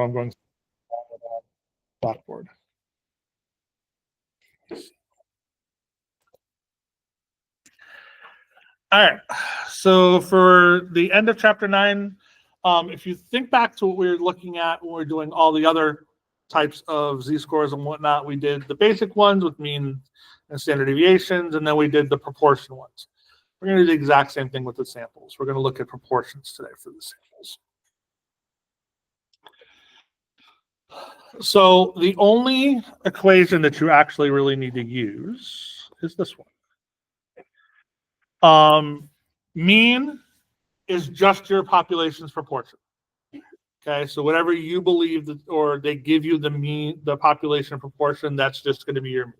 I'm going Blackboard. All right, so for the end of chapter 9, if you think back to what we were looking at when we were doing all the other types of z-scores and whatnot, we did the basic ones with mean and standard deviations, and then we did the proportion ones. We're going to do the exact same thing with the samples. We're going to look at proportions today for the samples. So the only equation that you actually really need to use is this one. Mean is just your population's proportion. Okay, so whatever you believe that, or they give you the mean, the population proportion, that's just going to be your mean.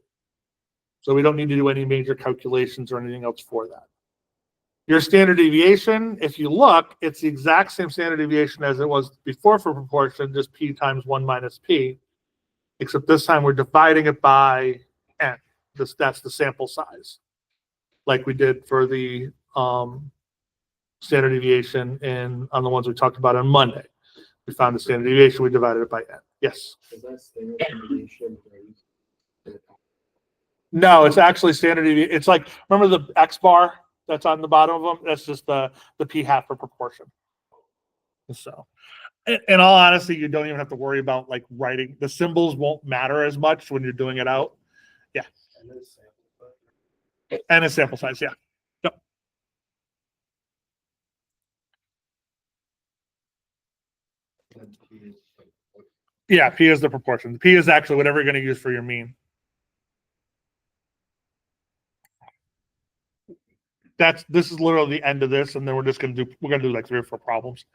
So we don't need to do any major calculations or anything else for that. Your standard deviation, if you look, it's the exact same standard deviation as it was before for proportion, just p times 1 minus p, except this time we're dividing it by n. That's the sample size, like we did for the standard deviation on the ones we talked about on Monday. We found the standard deviation, we divided it by n. Yes? Is that standard deviation? No, it's actually standard deviation. It's like, remember the X bar that's on the bottom of them? That's just the p hat for proportion. So, in all honesty, you don't even have to worry about like writing. The symbols won't matter as much when you're doing it out. Yeah. And a sample size, yeah. Yep. Yeah, p is the proportion. The p is actually whatever you're going to use for your mean. This is literally the end of this, and then we're going to do like 3 or 4 problems.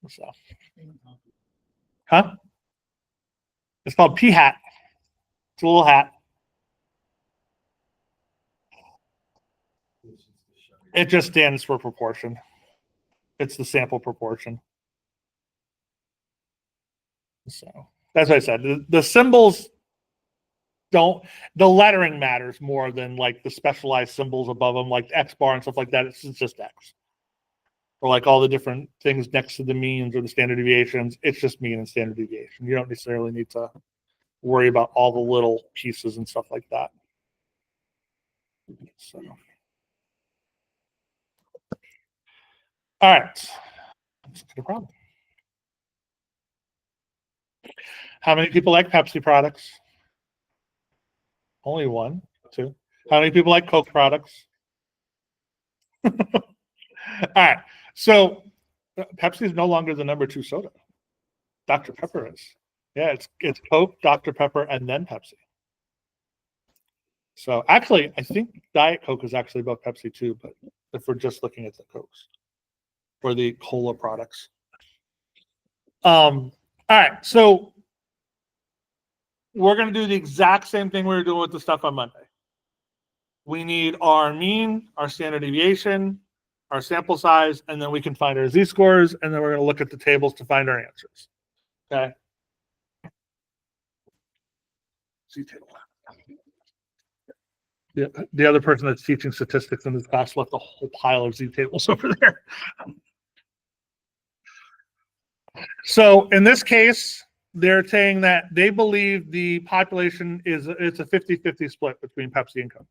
So, huh? It's called p hat. It's a little hat. It just stands for proportion. It's the sample proportion. So that's what I said. The symbols don't. The lettering matters more than like the specialized symbols above them, like X bar and stuff like that. It's just X. Or like all the different things next to the means or the standard deviations. It's just mean and standard deviation. You don't necessarily need to worry about all the little pieces and stuff like that. So. All right. Let's get a problem. How many people like Pepsi products? Only 1, 2. How many people like Coke products? All right. So Pepsi is no longer the number 2 soda. Dr. Pepper is. Yeah, it's Coke, Dr. Pepper, and then Pepsi. So actually, I think Diet Coke is actually above Pepsi too, but if we're just looking at the Cokes or the cola products. All right, so we're going to do the exact same thing we were doing with the stuff on Monday. We need our mean, our standard deviation, our sample size, and then we can find our z-scores, and then we're going to look at the tables to find our answers. Okay? Z-table. The other person that's teaching statistics in this class left a whole pile of z-tables over there. So in this case, they're saying that they believe the population it's a 50-50 split between Pepsi and Coke.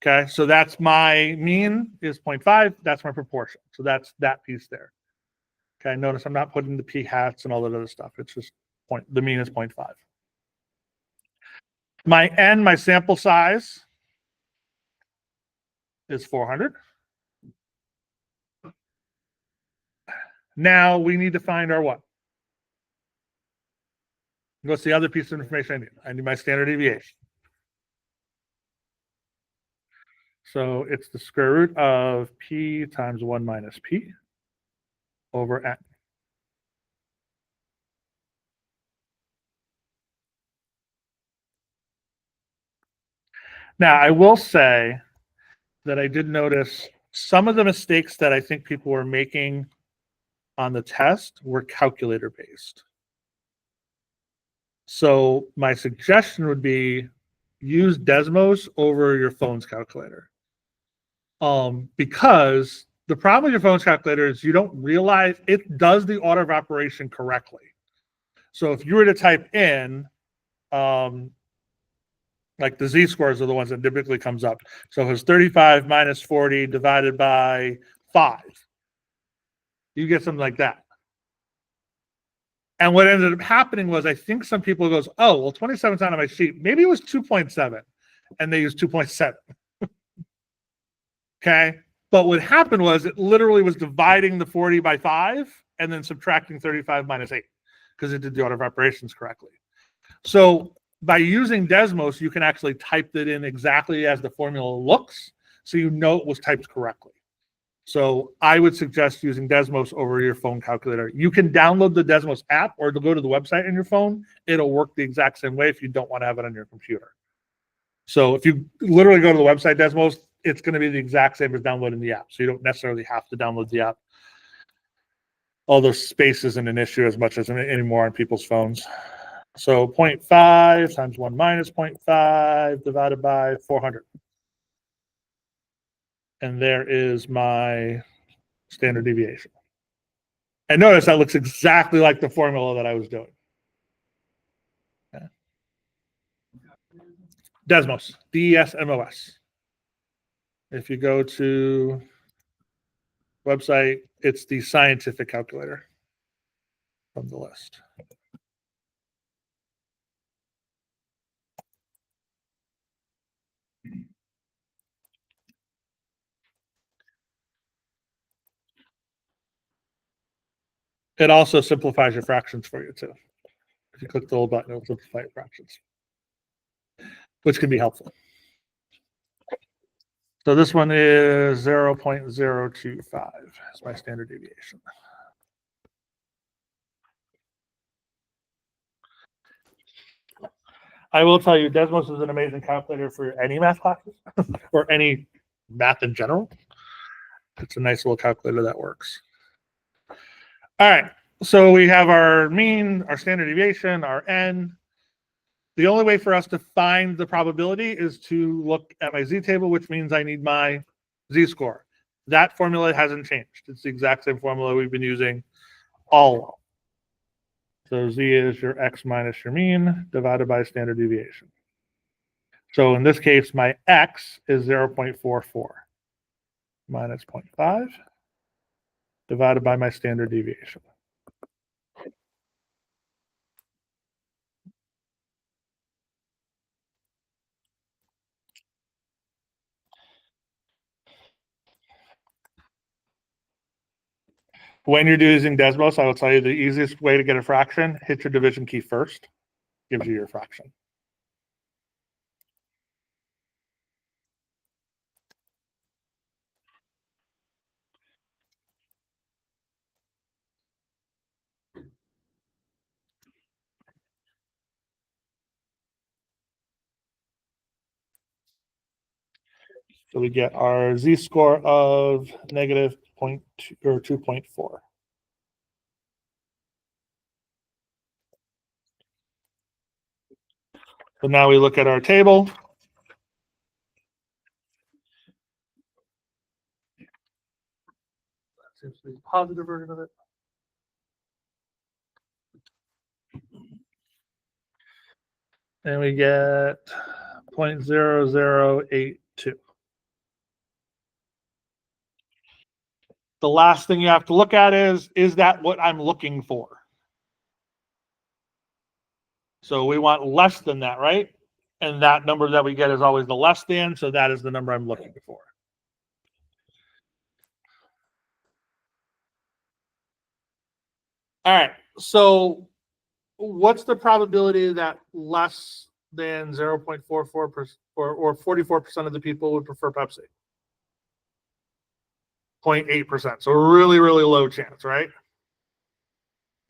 Okay, so that's my mean is 0.5. That's my proportion. So that's that piece there. Okay, notice I'm not putting the p hats and all that other stuff. It's just the mean is 0.5. My n, my sample size, is 400. Now we need to find our what? What's the other piece of information I need? I need my standard deviation. So it's the square root of p times 1 minus p over n. Now, I will say that I did notice some of the mistakes that I think people were making on the test were calculator based. So my suggestion would be use Desmos over your phone's calculator. Because The problem with your phone's calculator is you don't realize it does the order of operation correctly. So if you were to type in, like the z-scores are the ones that typically comes up. So if it's 35 minus 40 divided by 5, you get something like that. And what ended up happening was, I think some people goes, oh, well, 27's not on my sheet. Maybe it was 2.7, and they used 2.7. Okay. But what happened was it literally was dividing the 40 by 5 and then subtracting 35 minus 8 because it did the order of operations correctly. So by using Desmos, you can actually type it in exactly as the formula looks, so you know it was typed correctly. So I would suggest using Desmos over your phone calculator. You can download the Desmos app or to go to the website on your phone. It'll work the exact same way if you don't want to have it on your computer. So if you literally go to the website Desmos, it's going to be the exact same as downloading the app. So you don't necessarily have to download the app. Although space isn't an issue as much as anymore on people's phones. So 0.5 times 1 minus 0.5 divided by 400. And there is my standard deviation. And notice that looks exactly like the formula that I was doing. Okay. Desmos, D-E-S-M-O-S. If you go to website, it's the scientific calculator from the list. It also simplifies your fractions for you too. If you click the little button, it'll simplify your fractions, which can be helpful. So this one is 0.025. That's my standard deviation. I will tell you, Desmos is an amazing calculator for any math classes or any math in general. It's a nice little calculator that works. All right, so we have our mean, our standard deviation, our n. The only way for us to find the probability is to look at my z-table, which means I need my z-score. That formula hasn't changed. It's the exact same formula we've been using all along. So z is your x minus your mean divided by standard deviation. So in this case, my x is 0.44 minus 0.5 divided by my standard deviation. When you're using Desmos, I will tell you the easiest way to get a fraction, hit your division key first, gives you your fraction. So we get our z-score of negative 0.2 or 2.4. So now we look at our table. That seems to be the positive version of it. And we get 0.0082. The last thing you have to look at is that what I'm looking for? So we want less than that, right? And that number that we get is always the less than, so that is the number I'm looking for. All right, so what's the probability that less than 0.44% or 44% of the people would prefer Pepsi? 0.8%, so really, really low chance, right?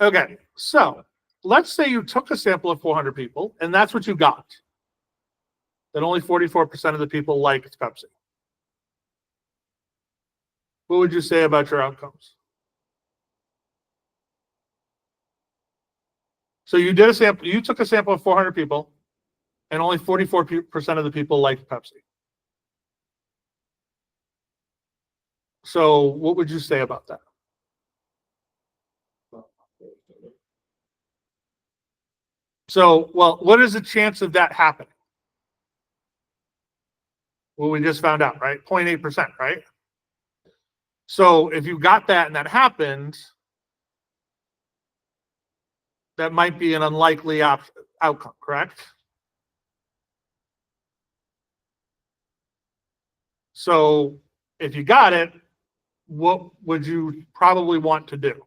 Okay, so let's say you took a sample of 400 people, and that's what you got. That only 44% of the people like Pepsi. What would you say about your outcomes? So you did a sample. You took a sample of 400 people, and only 44% of the people liked Pepsi. So what would you say about that? So, well, what is the chance of that happening? Well, we just found out, right? 0.8%, right? So if you got that and that happened, that might be an unlikely outcome, correct? So if you got it, what would you probably want to do?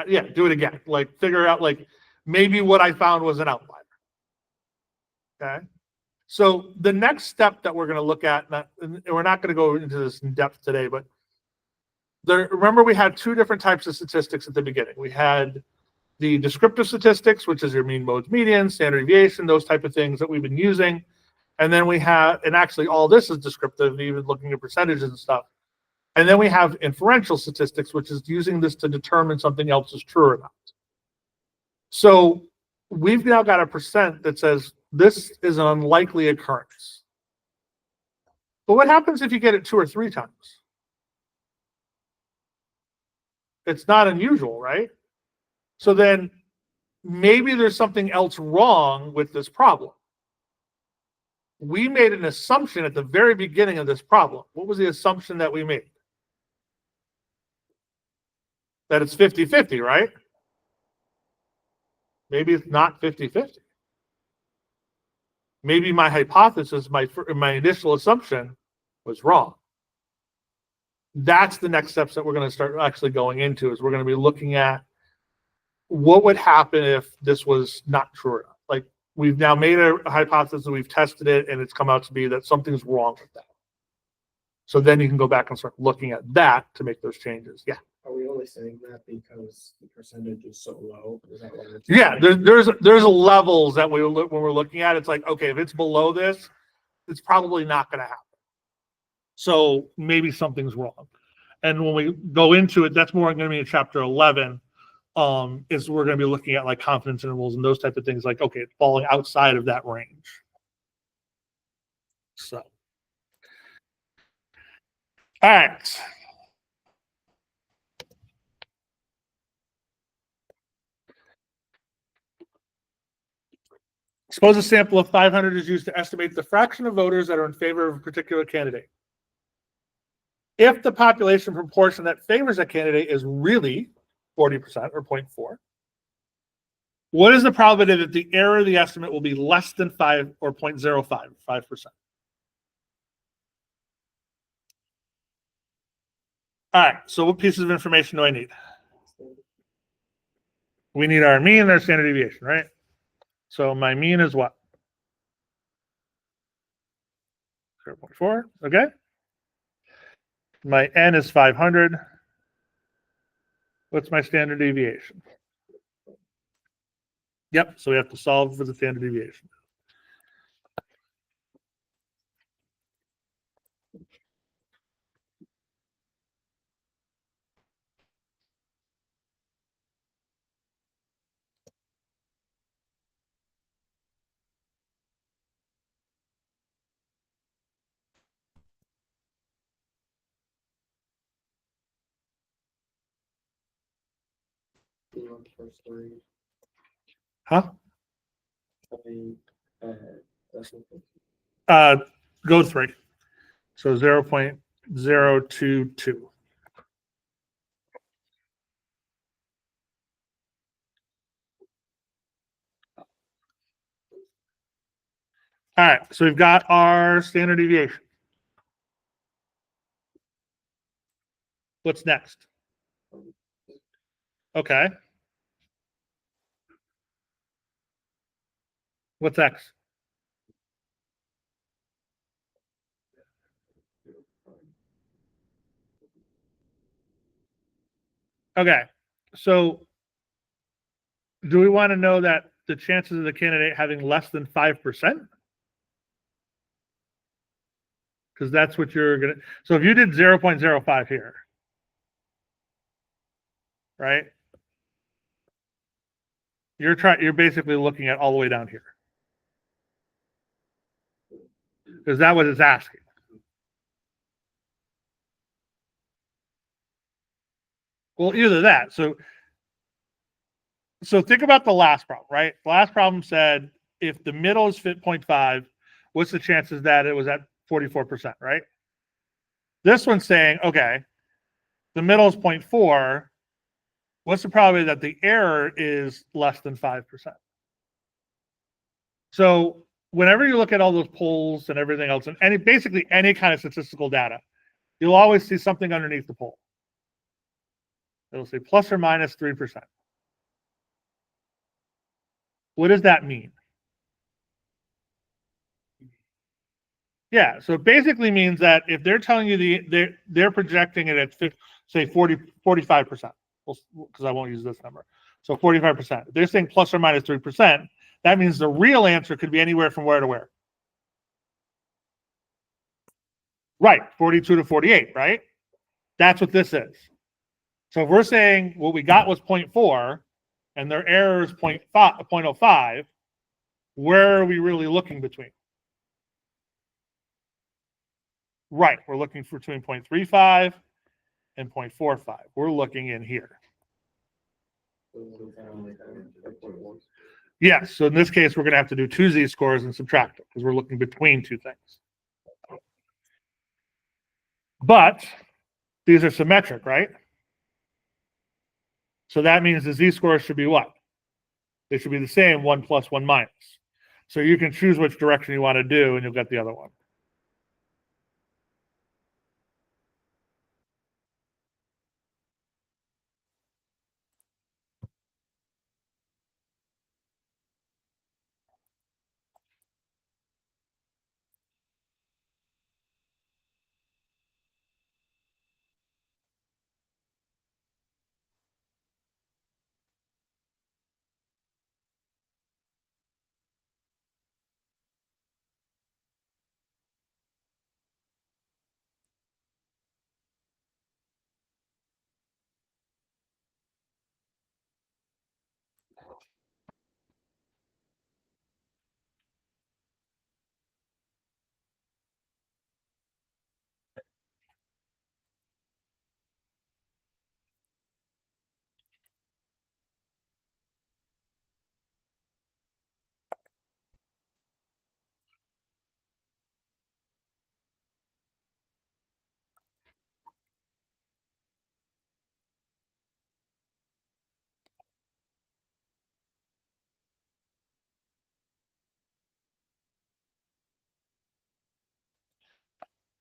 Yeah, do it again. Like figure out like maybe what I found was an outlier. Okay. So the next step that we're going to look at, and we're not going to go into this in depth today, but remember we had two different types of statistics at the beginning. We had the descriptive statistics, which is your mean, modes, median, standard deviation, those type of things that we've been using. And then we have, and actually all this is descriptive, even looking at percentages and stuff. And then we have inferential statistics, which is using this to determine something else is true or not. So we've now got a percent that says this is an unlikely occurrence. But what happens if you get it 2 or 3 times? It's not unusual, right? So then maybe there's something else wrong with this problem. We made an assumption at the very beginning of this problem. What was the assumption that we made? That it's 50-50, right? Maybe it's not 50-50. Maybe my hypothesis, my initial assumption was wrong. That's the next steps that we're going to start actually going into, is we're going to be looking at what would happen if this was not true. Like we've now made a hypothesis, we've tested it, and it's come out to be that something's wrong with that. So then you can go back and start looking at that to make those changes. Yeah. Are we only saying that because the percentage is so low? Is that what we're Yeah, there's levels that when we're looking at it, it's like, okay, if it's below this, it's probably not going to happen. So maybe something's wrong. And when we go into it, that's more going to be in chapter 11. Is we're going to be looking at like confidence intervals and those type of things. Like, okay, it's falling outside of that range. So, all right. Suppose a sample of 500 is used to estimate the fraction of voters that are in favor of a particular candidate. If the population proportion that favors that candidate is really 40% or 0.4, what is the probability that the error of the estimate will be less than 5 or 0.05, 5%? All right, so what pieces of information do I need? We need our mean and our standard deviation, right? So my mean is what? 0.4, okay. My n is 500. What's my standard deviation? Yep, so we have to solve for the standard deviation. first 3? Huh? Go 3. So 0.022. All right, so we've got our standard deviation. What's next? Okay. What's X? Okay, so do we want to know that the chances of the candidate having less than 5%? Because that's what you're going to. So if you did 0.05 here, right? You're basically looking at all the way down here. Because that's what it's asking. Well, either that. So think about the last problem, right? The last problem said if the middle is fit 0.5, what's the chances that it was at 44%, right? This one's saying, okay, the middle is 0.4. What's the probability that the error is less than 5%? So whenever you look at all those polls and everything else, and basically any kind of statistical data, you'll always see something underneath the poll. It'll say plus or minus 3%. What does that mean? Yeah, so it basically means that if they're telling you they're projecting it at say 45%, because I won't use this number. So 45%. If they're saying plus or minus 3%, that means the real answer could be anywhere from where to where. Right, 42 to 48, right? That's what this is. So if we're saying what we got was 0.4 and their error is 0.05, where are we really looking between? Right, we're looking for between 0.35 and 0.45. We're looking in here. Yes, so in this case, we're going to have to do two z-scores and subtract them because we're looking between two things. But these are symmetric, right? So that means the z-scores should be what? They should be the same, 1 plus 1 minus. So you can choose which direction you want to do, and you'll get the other one.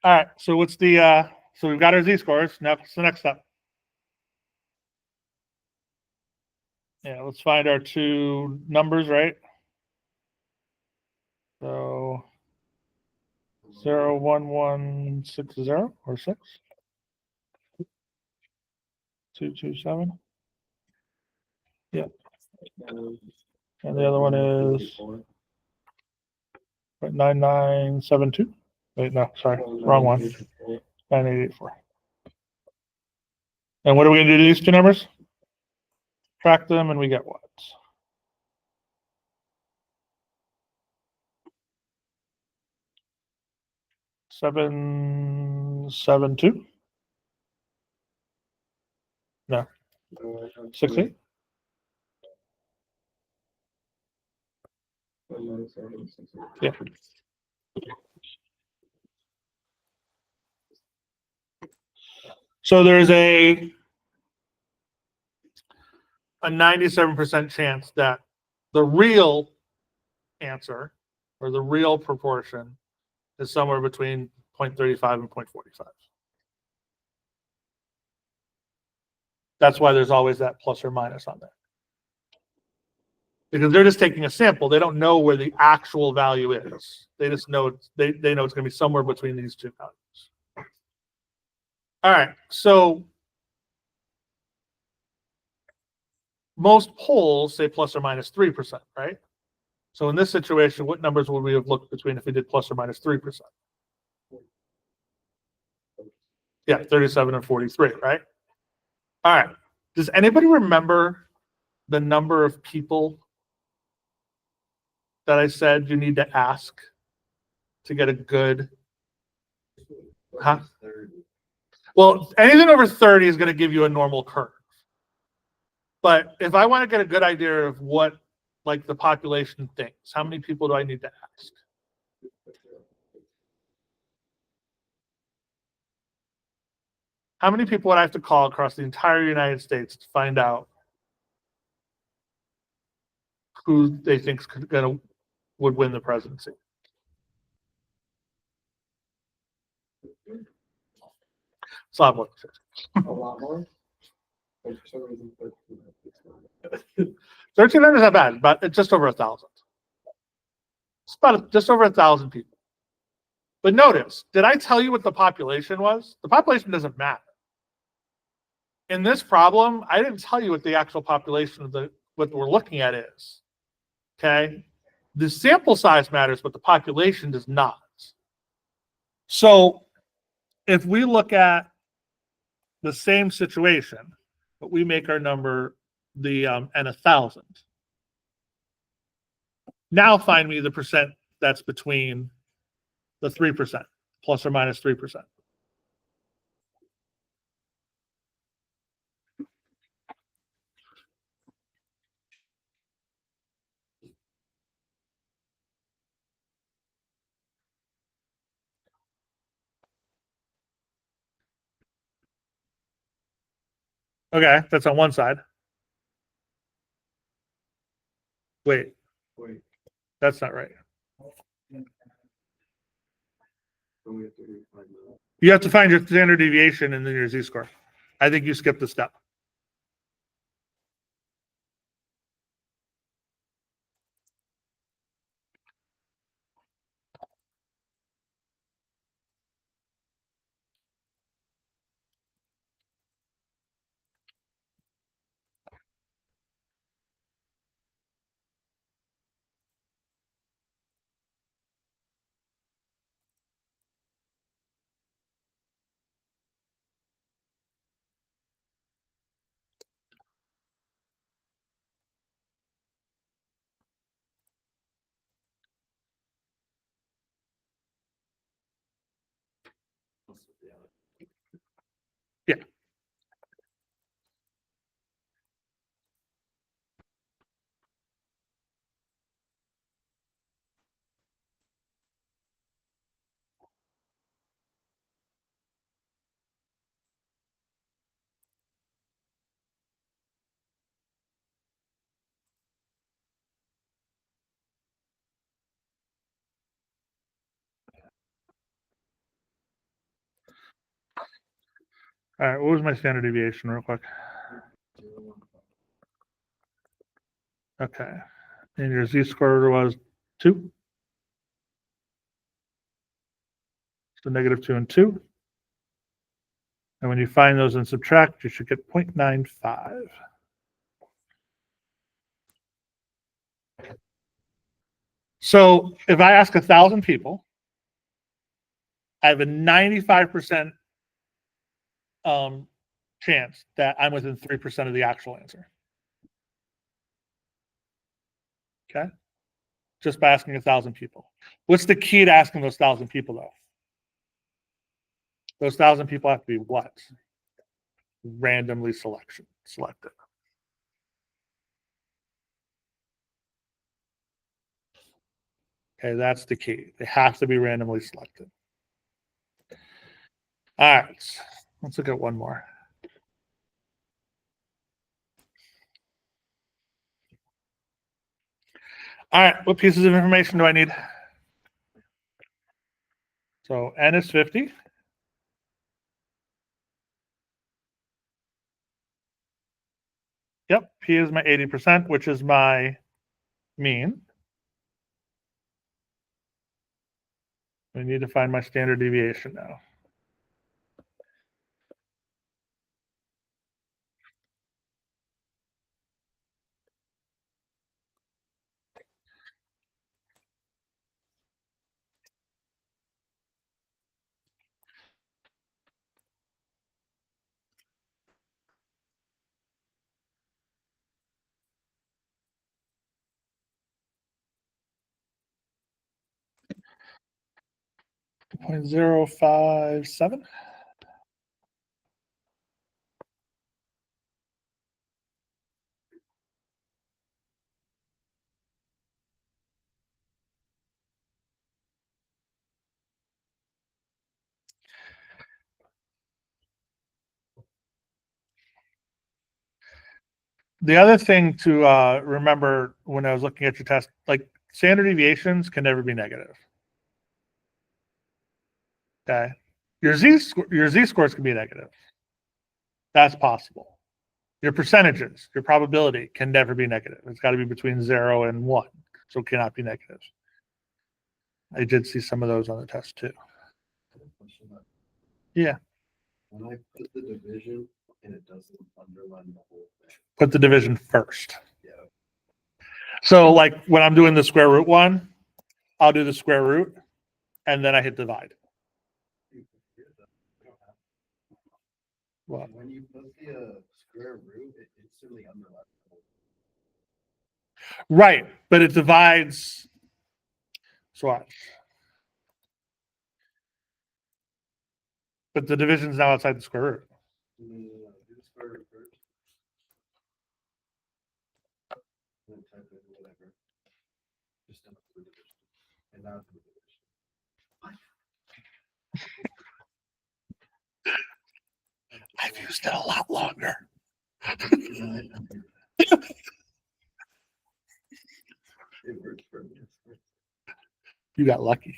All right, so what's the, so we've got our z-scores. Now what's the next step? Yeah, let's find our two numbers, right? So 0, 1, 1, 6, 0, or 6. 2, 2, 7. Yeah. And the other one is 9972. Wait, no, sorry, wrong one. 9884. And what are we going to do to these two numbers? Track them, and we get what? 772? No. 68? Yeah. So there's a 97% chance that the real answer or the real proportion is somewhere between 0.35 and 0.45. That's why there's always that plus or minus on there. Because they're just taking a sample. They don't know where the actual value is. They just know they know it's going to be somewhere between these two values. All right, so most polls say plus or minus 3%, right? So in this situation, what numbers would we have looked between if we did plus or minus 3%? Yeah, 37 and 43, right? All right. Does anybody remember the number of people that I said you need to ask to get a good? Huh? Well, anything over 30 is going to give you a normal curve, But if I want to get a good idea of what like the population thinks, how many people do I need to ask? How many people would I have to call across the entire United States to find out who they think would win the presidency? It's a lot more. A lot more. But for some reason, 1,300 is not bad, but it's just over 1,000. It's about just over 1,000 people. But notice, did I tell you what the population was? The population doesn't matter. In this problem, I didn't tell you what the actual population of what we're looking at is. Okay? The sample size matters, but the population does not. So if we look at the same situation, but we make our number the and 1,000. Now find me the percent that's between the 3%, plus or minus 3%. Okay, that's on one side. Wait, wait, that's not right. so we have to refine that. You have to find your standard deviation and then your z-score. I think you skipped a step. Yeah. All right, what was my standard deviation real quick? Okay. And your z-score was 2? So -2 and 2. And when you find those and subtract, you should get 0.95. So if I ask 1,000 people, I have a 95% chance that I'm within 3% of the actual answer. Okay? Just by asking 1,000 people. What's the key to asking those 1,000 people, though? Those 1,000 people have to be what? Randomly selected. Okay, that's the key. They have to be randomly selected. All right, let's look at one more. All right, what pieces of information do I need? So N is 50. Yep, P is my 80%, which is my mean. I need to find my standard deviation now. .057. The other thing to remember when I was looking at your test, like standard deviations can never be negative. Okay, your z scores can be negative. That's possible. Your percentages, your probability can never be negative. It's got to be between 0 and 1, so it cannot be negative. I did see some of those on the test too. Yeah. When I put the division and it doesn't underline the whole thing. Put the division first. Yeah. So like when I'm doing the square root one, I'll do the square root and then I hit divide. What? When you put the square root, it instantly underlines the whole thing. Right, but it divides. So what? But the division's now outside the square root. No, do the square root first. And then type in whatever. Just enter the division. And now do the division. I've used it a lot longer. It works for me. You got lucky.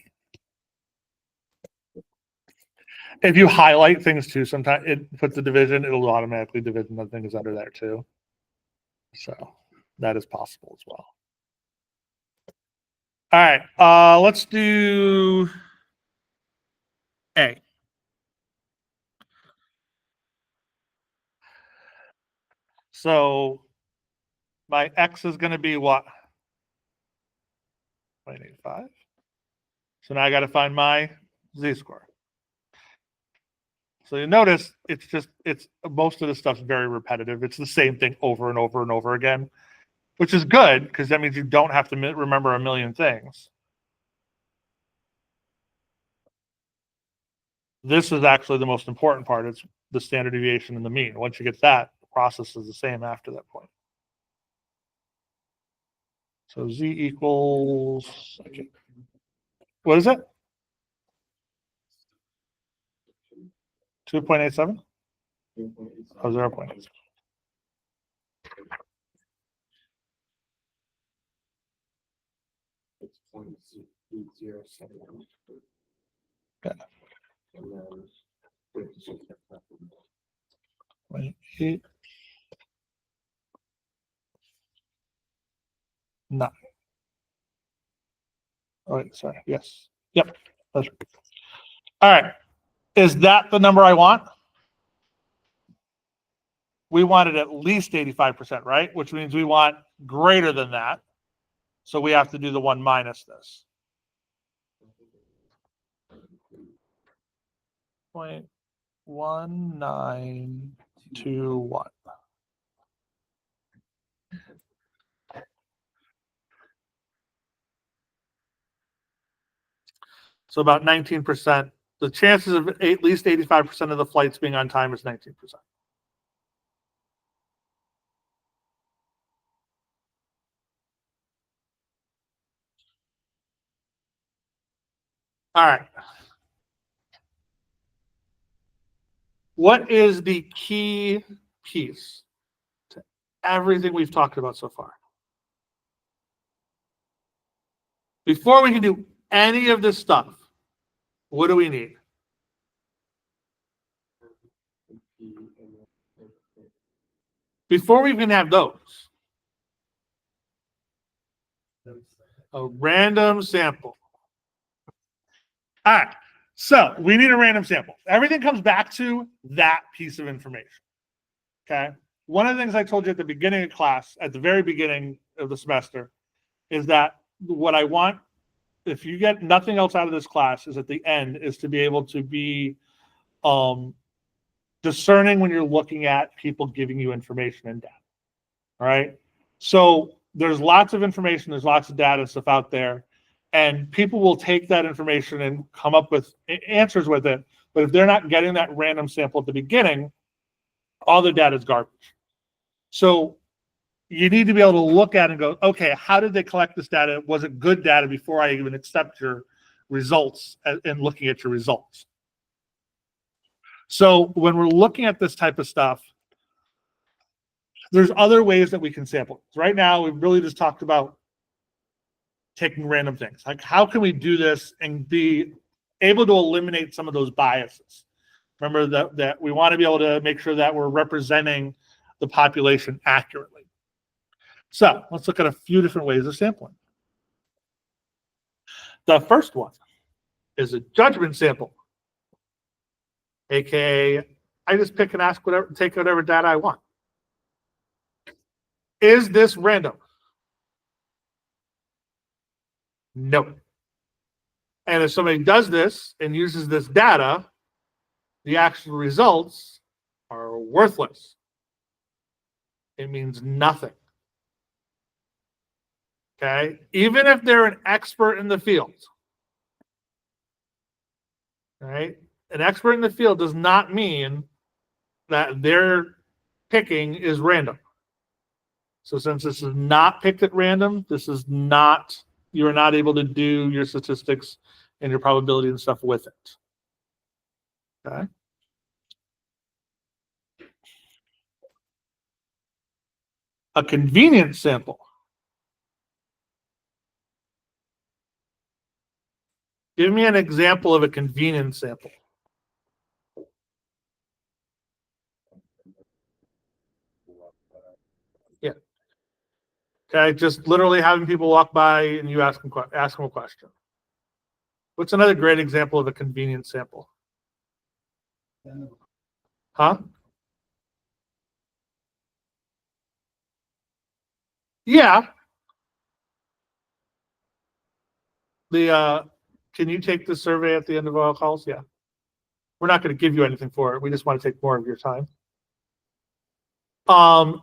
If you highlight things too, sometimes it puts the division, it'll automatically division the things under there too. So that is possible as well. All right, let's do A. So my X is going to be what? 0.85. So now I got to find my z-score. So you notice it's most of the stuff's very repetitive. It's the same thing over and over and over again, which is good because that means you don't have to remember a million things. This is actually the most important part. It's the standard deviation and the mean. Once you get that, the process is the same after that point. So z equals, okay. What is it? 2.87? Oh, 0.87. It's 0.807. Okay. And then 0.8. 9. Oh, wait, sorry. Yes. Yep. That's right. All right. Is that the number I want? We wanted at least 85%, right? Which means we want greater than that. So we have to do the 1 minus this. 0.1921. So about 19%. The chances of at least 85% of the flights being on time is 19%. All right. What is the key piece to everything we've talked about so far? Before we can do any of this stuff, what do we need? Before we even have those, a random sample. All right, so we need a random sample. Everything comes back to that piece of information, okay? One of the things I told you at the beginning of class, at the very beginning of the semester, is that what I want, if you get nothing else out of this class, is at the end, is to be able to be discerning when you're looking at people giving you information and data, all right? So there's lots of information, there's lots of data stuff out there, and people will take that information and come up with answers with it. But if they're not getting that random sample at the beginning, all the data is garbage. So you need to be able to look at it and go, okay, how did they collect this data? Was it good data before I even accept your results and looking at your results? So when we're looking at this type of stuff, There's other ways that we can sample. Right now, we've really just talked about taking random things. Like, how can we do this and be able to eliminate some of those biases? Remember that we want to be able to make sure that we're representing the population accurately. So let's look at a few different ways of sampling. The first one is a judgment sample, aka I just pick and ask whatever, take whatever data I want. Is this random? No. And if somebody does this and uses this data, the actual results are worthless. It means nothing. Okay? Even if they're an expert in the field. Right? An expert in the field does not mean that their picking is random. So since this is not picked at random, this is not, you are not able to do your statistics and your probability and stuff with it. Okay. A convenience sample. Give me an example of a convenience sample. Yeah. Okay, just literally having people walk by and you ask them a question. What's another great example of a convenience sample? Huh? Yeah. Can you take the survey at the end of all calls? Yeah. We're not going to give you anything for it. We just want to take more of your time.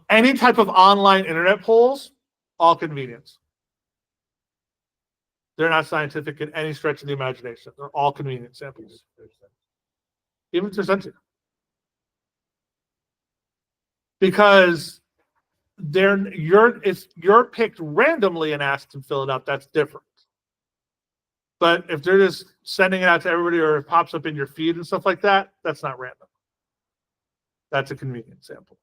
Any type of online internet polls, all convenience. They're not scientific in any stretch of the imagination. They're all convenience samples. Even if they're censored. Because you're picked randomly and asked to fill it out, that's different. But if they're just sending it out to everybody or it pops up in your feed and stuff like that, that's not random. That's a convenience sample.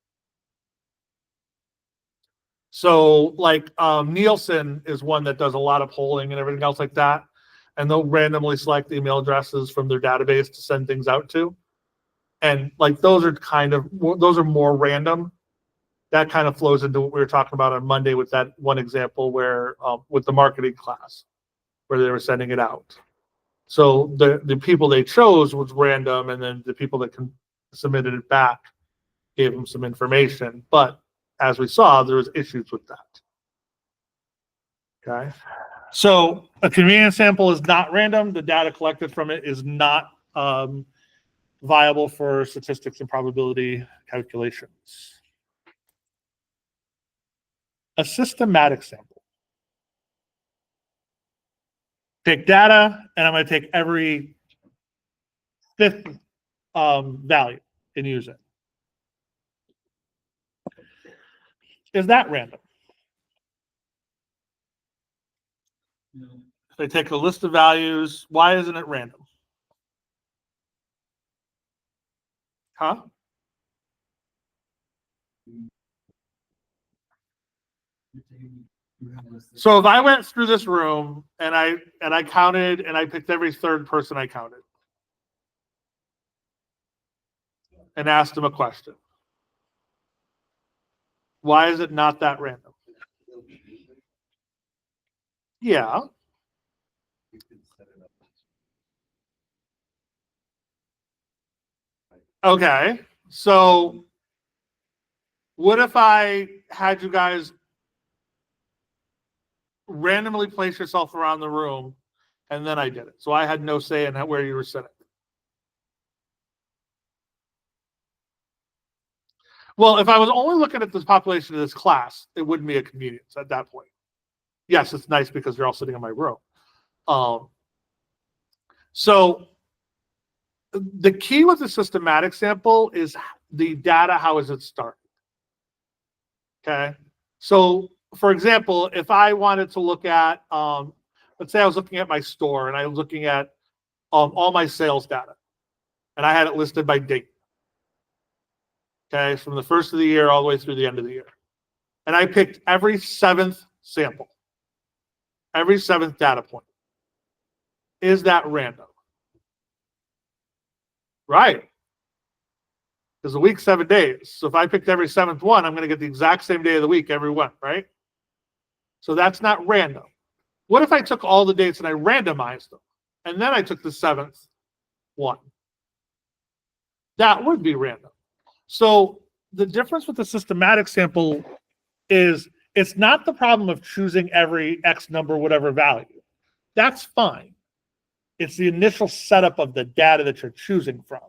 So like Nielsen is one that does a lot of polling and everything else like that. And they'll randomly select email addresses from their database to send things out to. And like those are more random. That kind of flows into what we were talking about on Monday with that one example where with the marketing class where they were sending it out. So the people they chose was random, and then the people that submitted it back gave them some information. But as we saw, there was issues with that. Okay. So a convenience sample is not random. The data collected from it is not viable for statistics and probability calculations. A systematic sample. Take data, and I'm going to take every fifth value and use it. Is that random? No. If I take a list of values, why isn't it random? Huh? So if I went through this room and I counted and I picked every third person I counted and asked them a question, why is it not that random? Yeah. Okay. So what if I had you guys randomly place yourself around the room and then I did it? So I had no say in where you were sitting. Well, if I was only looking at this population of this class, it wouldn't be a convenience at that point. Yes, it's nice because you're all sitting in my room. So the key with the systematic sample is the data, how is it started? Okay. So for example, if I wanted to look at, let's say I was looking at my store and I was looking at all my sales data and I had it listed by date. Okay, from the first of the year all the way through the end of the year. and I picked every 7th sample, every 7th data point. Is that random? Right. Because a week's 7 days. So if I picked every 7th one, I'm going to get the exact same day of the week every one, right? So that's not random. What if I took all the dates and I randomized them, and then I took the 7th one? That would be random. So the difference with the systematic sample is it's not the problem of choosing every X number, whatever value. That's fine. It's the initial setup of the data that you're choosing from.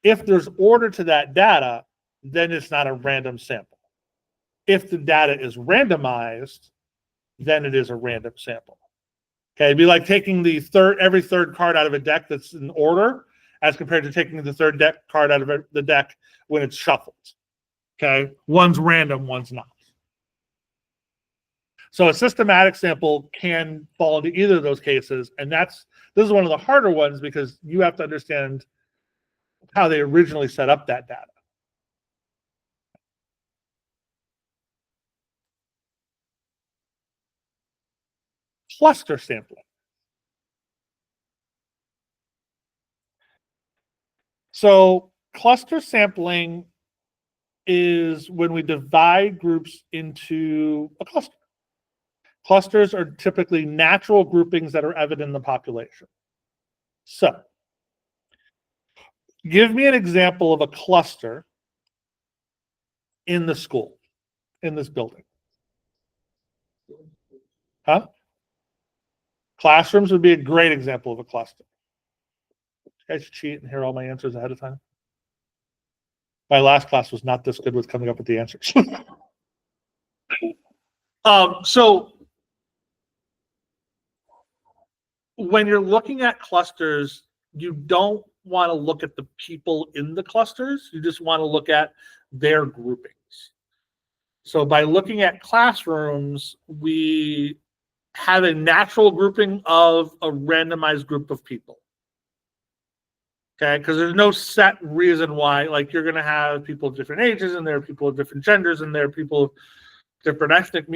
If there's order to that data, then it's not a random sample. If the data is randomized, then it is a random sample. Okay, it'd be like taking the every third card out of a deck that's in order, as compared to taking the third deck card out of the deck when it's shuffled. Okay, one's random, one's not. So a systematic sample can fall into either of those cases, and this is one of the harder ones because you have to understand how they originally set up that data. Cluster sampling. So cluster sampling is when we divide groups into a cluster. Clusters are typically natural groupings that are evident in the population. So, give me an example of a cluster in the school, in this building. Huh? Classrooms would be a great example of a cluster. You guys cheat and hear all my answers ahead of time. My last class was not this good with coming up with the answers. So when you're looking at clusters, you don't want to look at the people in the clusters. You just want to look at their groupings. So by looking at classrooms, we have a natural grouping of a randomized group of people. Okay, because there's no set reason why, like you're going to have people of different ages, and there are people of different genders, and there are people of different ethnic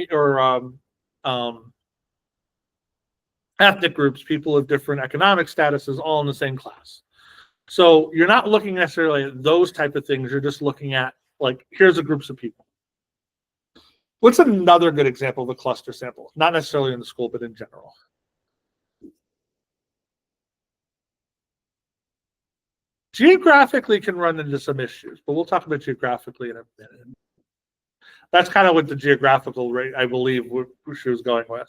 ethnic groups, people of different economic statuses, all in the same class. So you're not looking necessarily at those type of things. You're just looking at, like, here's a groups of people. What's another good example of a cluster sample? Not necessarily in the school, but in general. Geographically can run into some issues, but we'll talk about geographically in a minute. That's kind of what the geographical rate, I believe, she was going with.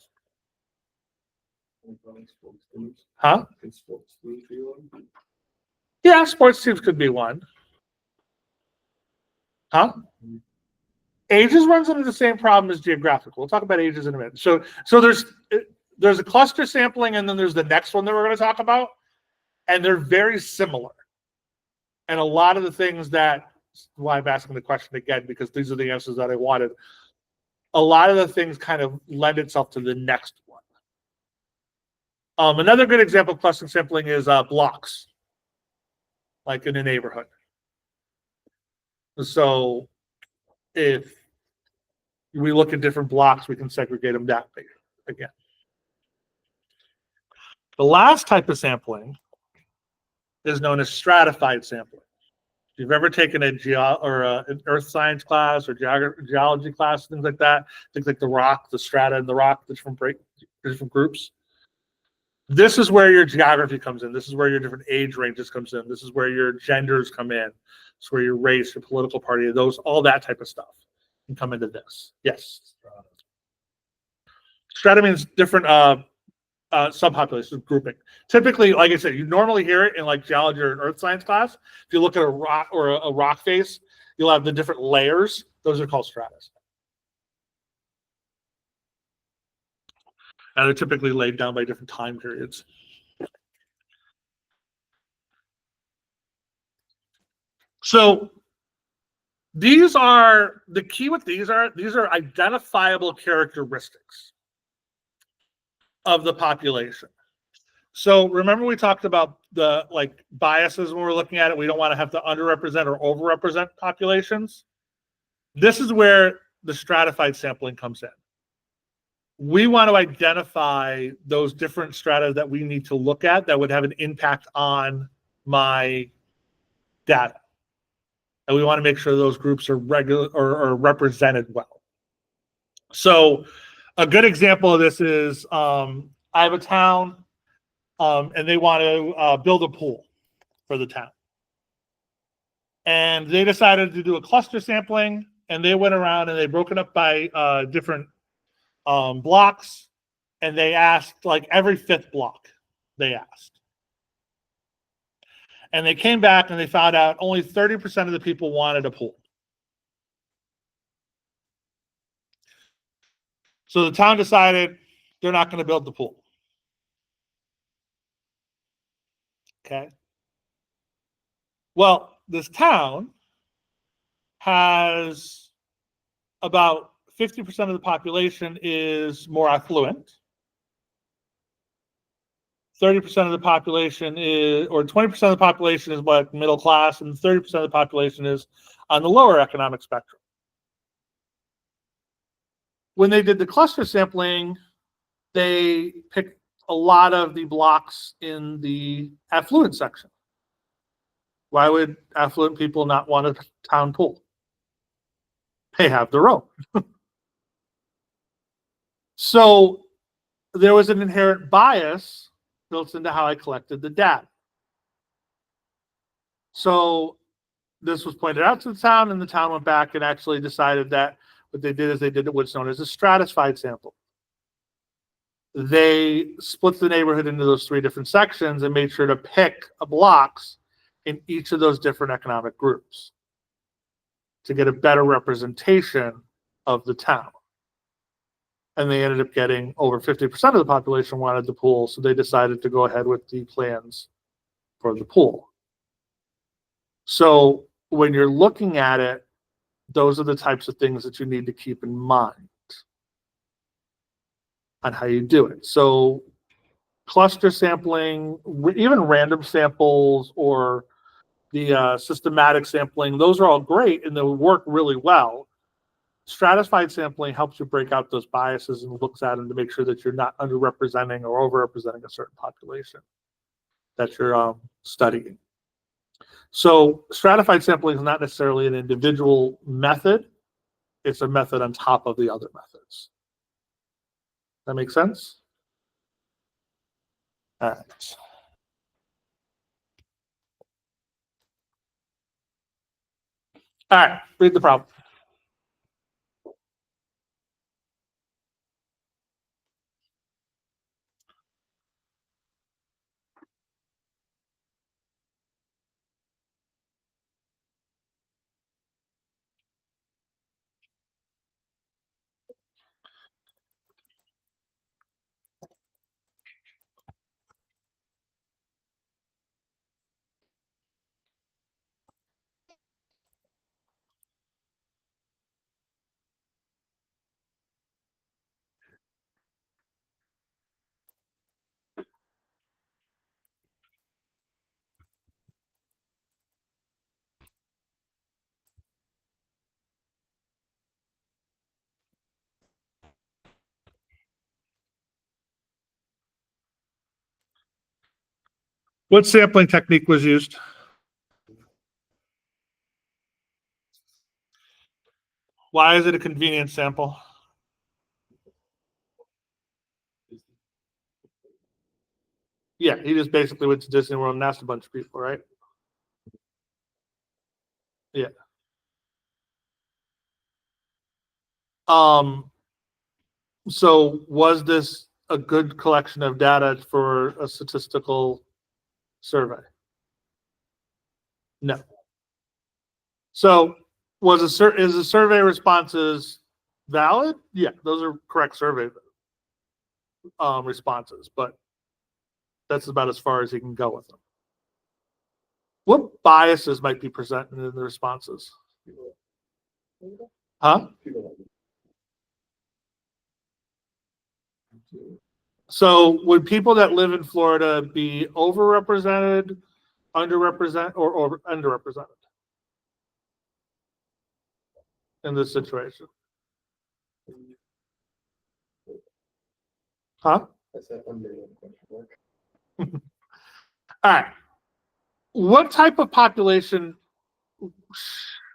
Huh? Yeah, sports teams could be one. Huh? Ages runs into the same problem as geographical. We'll talk about ages in a minute. So there's a cluster sampling, and then there's the next one that we're going to talk about, and they're very similar. And a lot of the things why I'm asking the question again, because these are the answers that I wanted. A lot of the things kind of lend itself to the next one. Another good example of cluster sampling is blocks, like in a neighborhood. So if we look at different blocks, we can segregate them that way again. The last type of sampling is known as stratified sampling. If you've ever taken an earth science class or geology class, things like that, things like the rock, the strata, and the rock, the different groups. This is where your geography comes in. This is where your different age ranges comes in. This is where your genders come in. This is where your race, your political party, all that type of stuff can come into this. Yes. Strata means different subpopulations, grouping. Typically, like I said, you normally hear it in like geology or an earth science class. If you look at a rock or a rock face, you'll have the different layers. Those are called stratas. And they're typically laid down by different time periods. So these are the key with these are identifiable characteristics of the population. So remember we talked about the biases when we're looking at it. We don't want to have to underrepresent or overrepresent populations. This is where the stratified sampling comes in. We want to identify those different strata that we need to look at that would have an impact on my data. And we want to make sure those groups are regular or represented well. So a good example of this is I have a town and they want to build a pool for the town. And they decided to do a cluster sampling, and they went around and they broke it up by different blocks, and they asked like every fifth block they asked. And they came back and they found out only 30% of the people wanted a pool. So the town decided they're not going to build the pool. Okay. Well, this town has about 50% of the population is more affluent. 30% of the population is, or 20% of the population is what, middle class, and 30% of the population is on the lower economic spectrum. When they did the cluster sampling, they picked a lot of the blocks in the affluent section. Why would affluent people not want a town pool? They have their own. So there was an inherent bias built into how I collected the data. So this was pointed out to the town, and the town went back and actually decided that what they did is they did what's known as a stratified sample. They split the neighborhood into those three different sections and made sure to pick blocks in each of those different economic groups to get a better representation of the town. And they ended up getting over 50% of the population wanted the pool, so they decided to go ahead with the plans for the pool. So when you're looking at it, those are the types of things that you need to keep in mind on how you do it. So cluster sampling, even random samples or the systematic sampling, those are all great and they work really well. Stratified sampling helps you break out those biases and looks at them to make sure that you're not underrepresenting or overrepresenting a certain population that you're studying. So stratified sampling is not necessarily an individual method. It's a method on top of the other methods. That make sense? All right. All right, read the problem. What sampling technique was used? Why is it a convenient sample? Yeah, he just basically went to Disney World and asked a bunch of people, right? Yeah. So was this a good collection of data for a statistical survey? No. So is the survey responses valid? Yeah, those are correct survey responses, but that's about as far as you can go with them. What biases might be presented in the responses? Huh? So would people that live in Florida be overrepresented, underrepresented, or underrepresented in this situation? Huh? I said under one question mark. All right. What type of population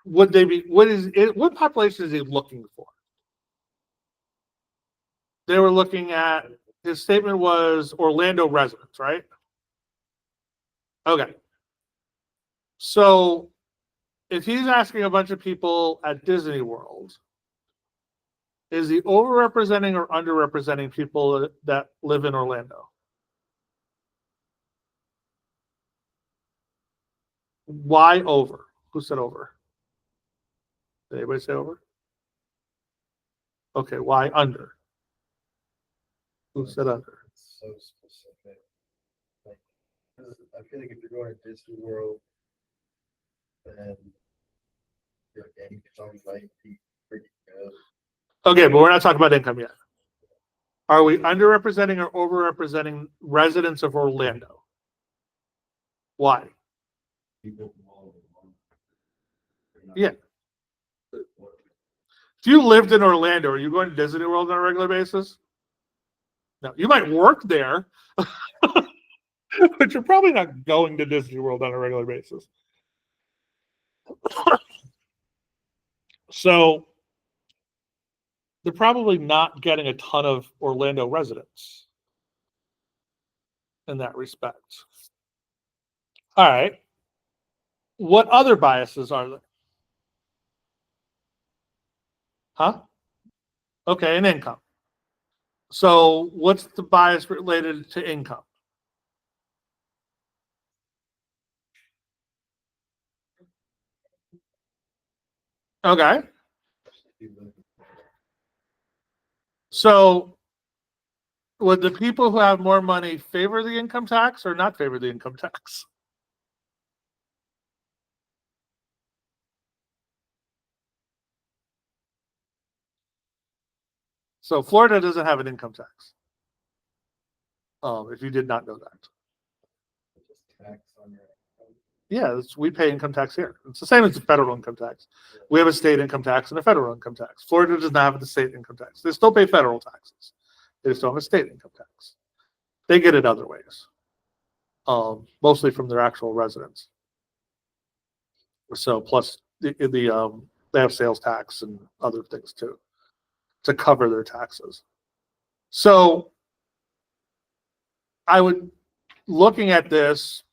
would they be? What population is he looking for? They were looking at, his statement was Orlando residents, right? Okay. So if he's asking a bunch of people at Disney World, is he overrepresenting or underrepresenting people that live in Orlando? Why over? Who said over? Did anybody say over? Okay, why under? Who said under? It's so specific. Like, 'cause I feel like if you're going to Disney World, then your income might be pretty good. Okay, but we're not talking about income yet. Are we underrepresenting or overrepresenting residents of Orlando? Why? People from all over the world. They're not- Yeah. If you lived in Orlando, are you going to Disney World on a regular basis? No, you might work there, but you're probably not going to Disney World on a regular basis. So they're probably not getting a ton of Orlando residents in that respect. All right. What other biases are there? Huh? Okay, and income. So what's the bias related to income? Okay. So would the people who have more money favor the income tax or not favor the income tax? So Florida doesn't have an income tax. If you did not know that. Just tax on your income. Yeah, we pay income tax here. It's the same as the federal income tax. We have a state income tax and a federal income tax. Florida does not have the state income tax. They still pay federal taxes. They just don't have a state income tax. They get it other ways, mostly from their actual residents. So plus they have sales tax and other things too to cover their taxes. So I would, looking at this,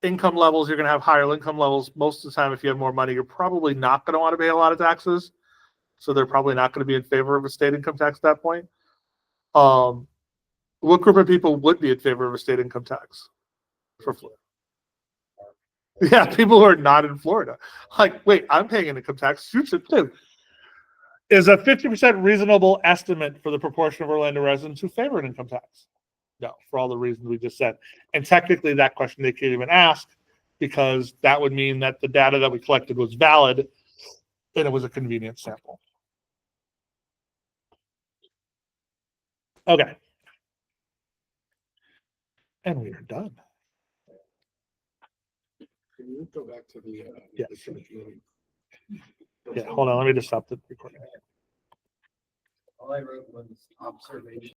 income levels, you're going to have higher income levels. Most of the time, if you have more money, you're probably not going to want to pay a lot of taxes. So they're probably not going to be in favor of a state income tax at that point. What group of people would be in favor of a state income tax for Florida? Yeah, people who are not in Florida. Like, wait, I'm paying an income tax. You should too. Is a 50% reasonable estimate for the proportion of Orlando residents who favor an income tax? No, for all the reasons we just said. And technically, that question they can't even ask because that would mean that the data that we collected was valid and it was a convenient sample. Okay. And we are done. Can you go back to the? Yes. Yeah, hold on. Let me just stop the recording. All I wrote was observation.